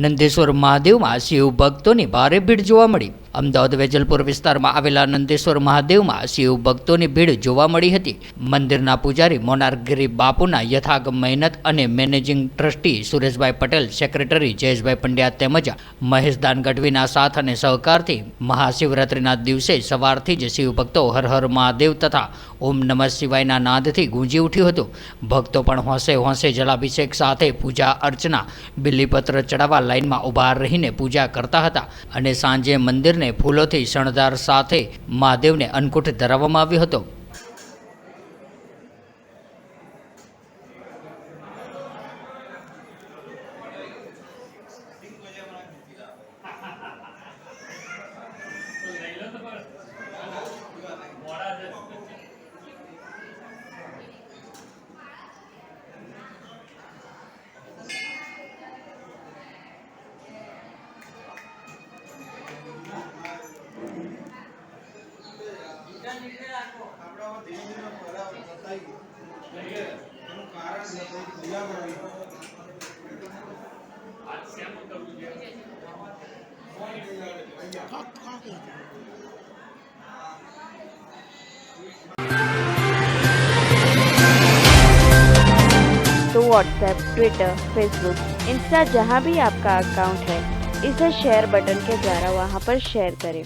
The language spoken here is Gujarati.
નંદેશ્વર મહાદેવમાં શિવ ભક્તોની ભારે ભીડ જોવા મળી। અમદાવાદ વેજલપુર વિસ્તારમાં આવેલા નંદેશ્વર મહાદેવમાં શિવ ભક્તોની ભીડ જોવા મળી હતી। મંદિરના પૂજારી મોનાર્કગીરી બાપુના યથાગમ મહેનત અને managing trustee Sureshbhai Patel, secretary Jayeshbhai Pandya તેમજ મહેશદાન ગઢવીના સાથ અને સહકારથી મહાશિવરાત્રિના દિવસે સવારથી જ શિવ ભક્તો હર હર મહાદેવ તથા ઓમ નમઃ શિવાયના નાદથી ગુંજી ઉઠ્યું હતું। ભક્તો પણ હોંશે હોંશે જલાભિષેક સાથે પૂજા અર્ચના, બિલીપત્ર ચડાવવા લાઇનમાં ઊભા રહીને પૂજા કરતા હતા અને સાંજે મંદિરને ફૂલોથી શણગાર સાથે મહાદેવને અન્નકૂટ ધરાવવામાં આવ્યો હતો। तो व्हाट्सएप, ट्विटर, फेसबुक, इंस्टा जहाँ भी आपका अकाउंट है, इसे शेयर बटन के द्वारा वहाँ पर शेयर करें।